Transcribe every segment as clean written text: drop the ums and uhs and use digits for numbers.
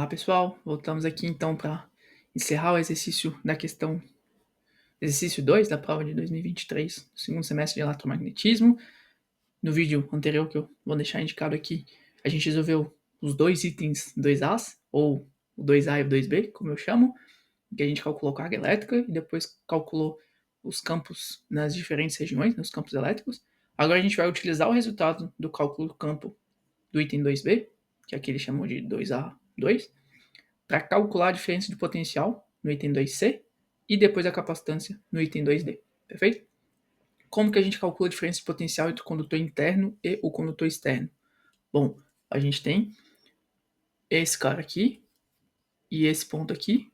Olá pessoal, voltamos aqui então para encerrar o exercício da questão, exercício 2 da prova de 2023, do segundo semestre de eletromagnetismo. No vídeo anterior, que eu vou deixar indicado aqui, a gente resolveu os dois itens 2As, ou o 2A e o 2B, como eu chamo, que a gente calculou carga elétrica e depois calculou os campos nas diferentes regiões, nos campos elétricos. Agora a gente vai utilizar o resultado do cálculo do campo do item 2B, que aqui ele chamou de 2A2, para calcular a diferença de potencial no item 2C e depois a capacitância no item 2D, perfeito? Como que a gente calcula a diferença de potencial entre o condutor interno e o condutor externo? Bom, a gente tem esse cara aqui e esse ponto aqui,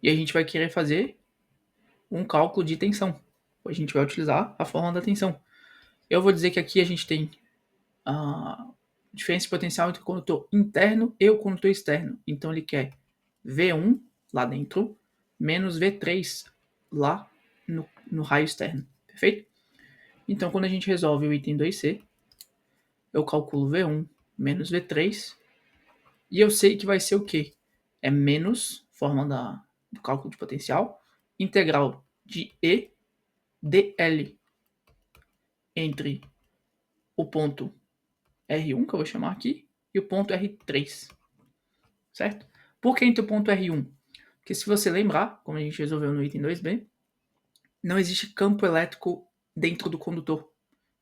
e a gente vai querer fazer um cálculo de tensão. A gente vai utilizar a fórmula da tensão. Eu vou dizer que aqui a gente tem a diferença de potencial entre o condutor interno e o condutor externo. Então ele quer V1 lá dentro menos V3 lá no raio externo, perfeito? Então quando a gente resolve o item 2C, eu calculo V1 menos V3 e eu sei que vai ser o quê? É menos, forma do cálculo de potencial, integral de E dL entre o ponto R1, que eu vou chamar aqui, e o ponto R3, certo? Por que entre o ponto R1? Porque se você lembrar, como a gente resolveu no item 2B, não existe campo elétrico dentro do condutor.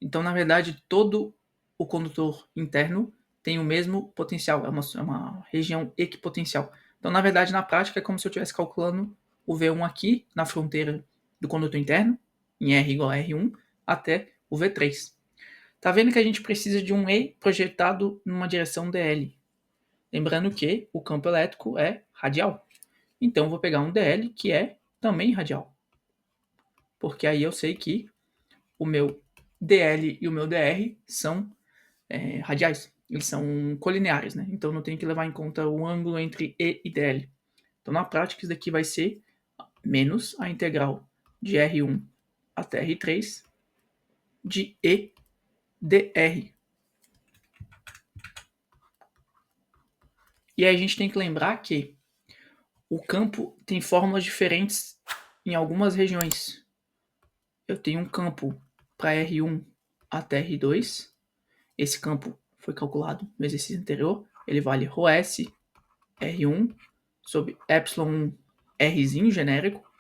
Então, na verdade, todo o condutor interno tem o mesmo potencial, é uma região equipotencial. Então, na verdade, na prática, é como se eu estivesse calculando o V1 aqui, na fronteira do condutor interno, em R igual a R1, até o V3. Tá vendo que a gente precisa de um E projetado numa direção DL. Lembrando que o campo elétrico é radial. Então, eu vou pegar um DL que é também radial. Porque aí eu sei que o meu DL e o meu DR são radiais. Eles são colineares, né? Então, não tenho que levar em conta o ângulo entre E e DL. Então, na prática, isso daqui vai ser menos a integral de R1 até R3 de E dr. E aí a gente tem que lembrar que o campo tem fórmulas diferentes em algumas regiões. Eu tenho um campo para R1 até R2. Esse campo foi calculado no exercício anterior. Ele vale ρS R1 sobre ε1 Rzinho genérico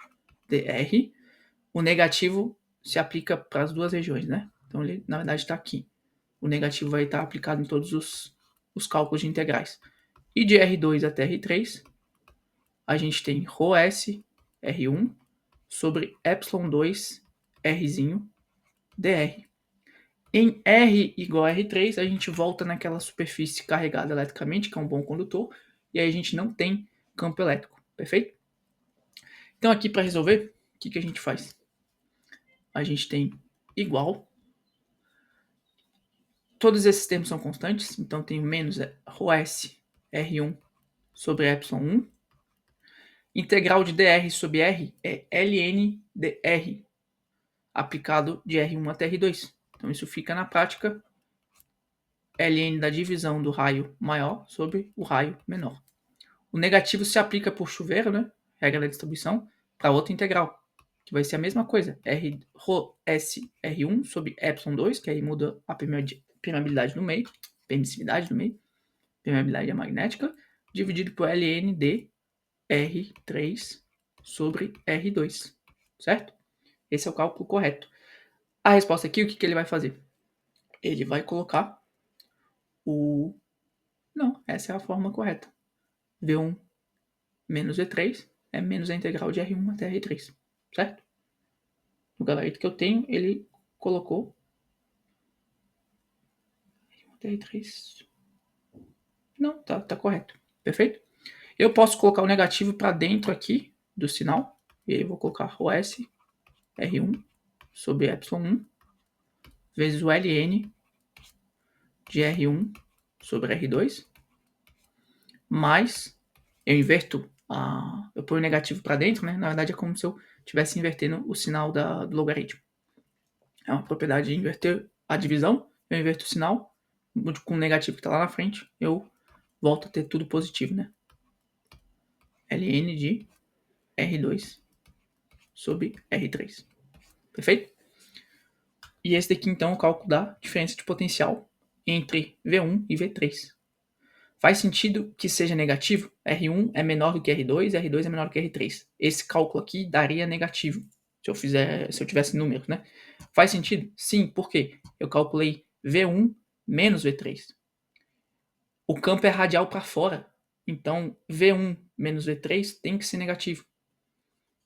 dr. O negativo se aplica para as duas regiões, né? Então ele, na verdade, está aqui. O negativo vai estar aplicado em todos os cálculos de integrais. E de R2 até R3, a gente tem ρS R1 sobre ε2 Rzinho dr. Em R igual a R3, a gente volta naquela superfície carregada eletricamente, que é um bom condutor, e aí a gente não tem campo elétrico, perfeito? Então aqui para resolver, o que a gente faz? A gente tem igual. Todos esses termos são constantes, então tem menos ρS R1 sobre ε1. Integral de dr sobre R é ln dr, aplicado de R1 até R2. Então isso fica na prática ln da divisão do raio maior sobre o raio menor. O negativo se aplica por chuveiro, né? Regra da distribuição, para outra integral, que vai ser a mesma coisa. ρS R1 sobre ε2, que aí muda a permeabilidade no meio, permissividade no meio, permeabilidade magnética, dividido por ln de R3 sobre R2, certo? Esse é o cálculo correto. A resposta aqui, o que ele vai fazer? Ele vai colocar o... Não, essa é a forma correta. V1 menos V3 é menos a integral de R1 até R3, certo? No gabarito que eu tenho, ele colocou R1 até R3. Não, tá correto. Perfeito? Eu posso colocar o negativo para dentro aqui do sinal. E aí eu vou colocar ρS R1 sobre ε1 vezes o ln de R1 sobre R2, mais eu inverto, eu ponho o negativo para dentro, né? Na verdade é como se eu estivesse invertendo o sinal do logaritmo. É uma propriedade de inverter a divisão, eu inverto o sinal, com o negativo que está lá na frente, eu volto a ter tudo positivo, né? ln de R2 sobre R3. Perfeito? E esse daqui, então, é o cálculo da diferença de potencial entre V1 e V3. Faz sentido que seja negativo? R1 é menor do que R2, R2 é menor do que R3. Esse cálculo aqui daria negativo, se eu tivesse números, né? Faz sentido? Sim, por quê? Eu calculei V1 menos V3. O campo é radial para fora, então V1 menos V3 tem que ser negativo.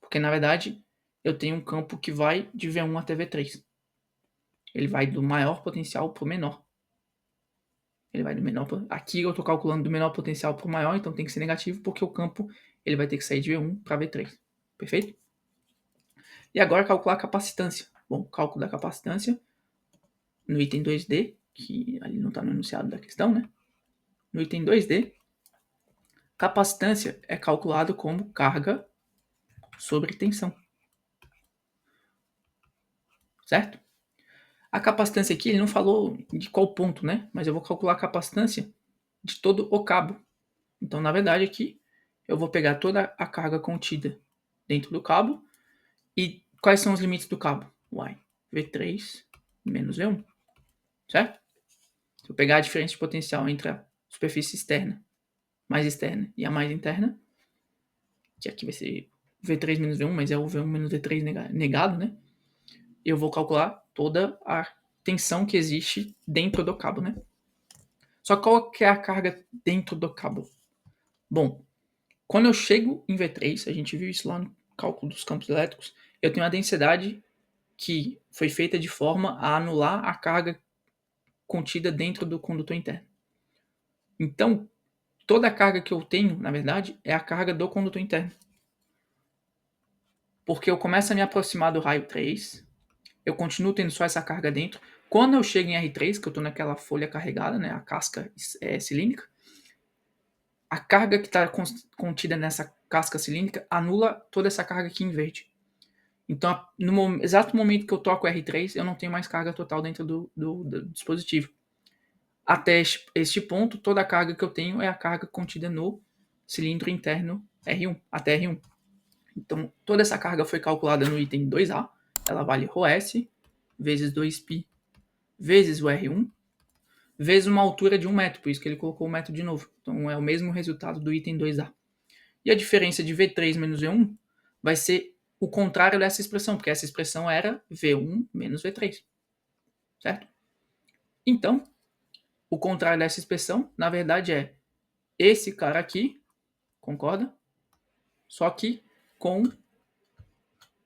Porque, na verdade, eu tenho um campo que vai de V1 até V3. Ele vai do maior potencial para o menor. Ele vai do menor. Aqui eu estou calculando do menor potencial para o maior, então tem que ser negativo, porque o campo ele vai ter que sair de V1 para V3. Perfeito? E agora calcular a capacitância. Bom, cálculo da capacitância no item 2D, que ali não está no enunciado da questão, né? No item 2D, capacitância é calculado como carga sobre tensão. Certo? A capacitância aqui, ele não falou de qual ponto, né? Mas eu vou calcular a capacitância de todo o cabo. Então, na verdade, aqui eu vou pegar toda a carga contida dentro do cabo. E quais são os limites do cabo? V3 menos V1. Certo? Se eu pegar a diferença de potencial entre a superfície mais externa e a mais interna, que aqui vai ser V3 menos V1, mas é o V1 menos V3 negado, né? Eu vou calcular toda a tensão que existe dentro do cabo, né? Só qual que é a carga dentro do cabo? Bom, quando eu chego em V3, a gente viu isso lá no cálculo dos campos elétricos, eu tenho a densidade que foi feita de forma a anular a carga contida dentro do condutor interno. Então, toda a carga que eu tenho, na verdade, é a carga do condutor interno. Porque eu começo a me aproximar do raio 3, eu continuo tendo só essa carga dentro. Quando eu chego em R3, que eu estou naquela folha carregada, né, a casca cilíndrica, a carga que está contida nessa casca cilíndrica anula toda essa carga aqui em verde. Então, no exato momento que eu toco R3, eu não tenho mais carga total dentro do dispositivo. Até este ponto, toda a carga que eu tenho é a carga contida no cilindro interno R1, até R1. Então, toda essa carga foi calculada no item 2A. Ela vale ρS vezes 2π vezes o R1 vezes uma altura de 1 metro, por isso que ele colocou o metro de novo. Então, é o mesmo resultado do item 2A. E a diferença de V3 menos V1 vai ser o contrário dessa expressão, porque essa expressão era V1 menos V3. Certo? Então, o contrário dessa expressão, na verdade, é esse cara aqui, concorda? Só que com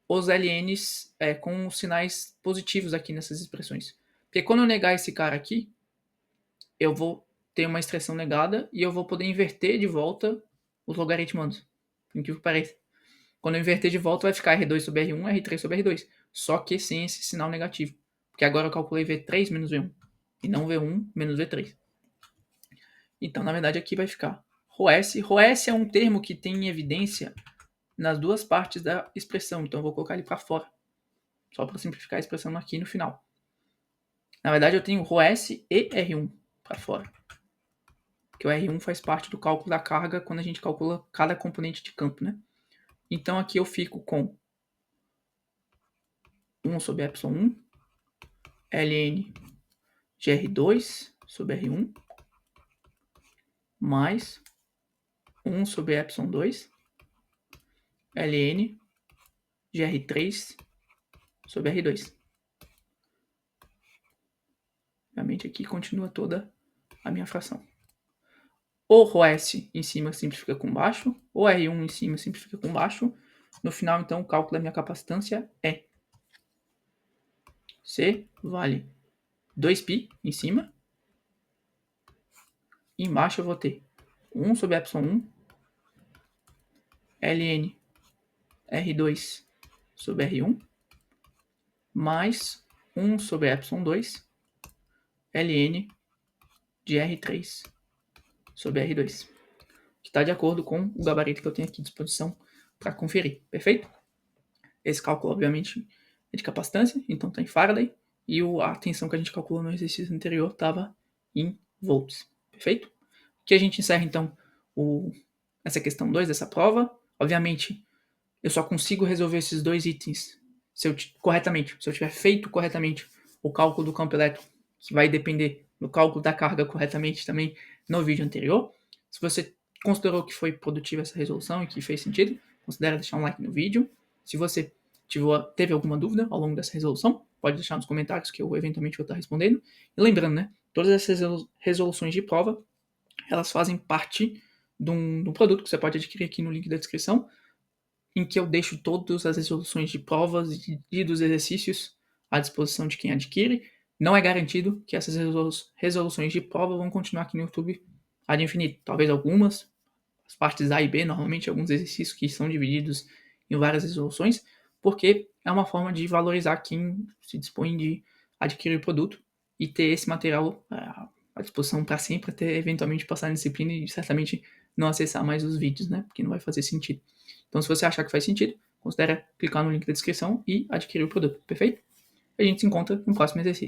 os LNs, com os sinais positivos aqui nessas expressões. Porque quando eu negar esse cara aqui, eu vou ter uma expressão negada e eu vou poder inverter de volta os logaritmandos. Por que pareça. Quando eu inverter de volta, vai ficar R2 sobre R1, R3 sobre R2. Só que sem esse sinal negativo. Porque agora eu calculei V3 menos V1. E não V1 menos V3. Então, na verdade, aqui vai ficar ρS. ρS é um termo que tem evidência nas duas partes da expressão. Então, eu vou colocar ele para fora. Só para simplificar a expressão aqui no final. Na verdade, eu tenho ρS e R1 para fora. Que o R1 faz parte do cálculo da carga quando a gente calcula cada componente de campo, né? Então, aqui eu fico com 1 sobre ε1, ln de R2 sobre R1, mais 1 sobre ε2, ln de R3 sobre R2. Obviamente aqui continua toda a minha fração. O ρS em cima simplifica com baixo, o R1 em cima simplifica com baixo. No final, então, o cálculo da minha capacitância é C vale 2π em cima. Embaixo eu vou ter 1 sobre ε1 ln R2 sobre R1 mais 1 sobre ε2 ln de R3 sobre R2, que está de acordo com o gabarito que eu tenho aqui à disposição para conferir, perfeito? Esse cálculo, obviamente, é de capacitância, então está em Faraday, e a tensão que a gente calculou no exercício anterior estava em volts, perfeito? Aqui a gente encerra, então, o essa questão 2 dessa prova. Obviamente, eu só consigo resolver esses 2 itens corretamente, se eu tiver feito corretamente o cálculo do campo elétrico, que vai depender do cálculo da carga corretamente também no vídeo anterior. Se você considerou que foi produtiva essa resolução e que fez sentido, considere deixar um like no vídeo. Se você teve alguma dúvida ao longo dessa resolução, pode deixar nos comentários que eu eventualmente vou estar respondendo. E lembrando, né, todas essas resoluções de prova, elas fazem parte de um produto que você pode adquirir aqui no link da descrição, em que eu deixo todas as resoluções de provas e dos exercícios à disposição de quem adquire. Não é garantido que essas resoluções de prova vão continuar aqui no YouTube ad infinito. Talvez algumas, as partes A e B, normalmente alguns exercícios que são divididos em várias resoluções, porque é uma forma de valorizar quem se dispõe de adquirir o produto e ter esse material à disposição para sempre, até eventualmente passar na disciplina e certamente não acessar mais os vídeos, né? Porque não vai fazer sentido. Então, se você achar que faz sentido, considere clicar no link da descrição e adquirir o produto, perfeito? A gente se encontra no próximo exercício.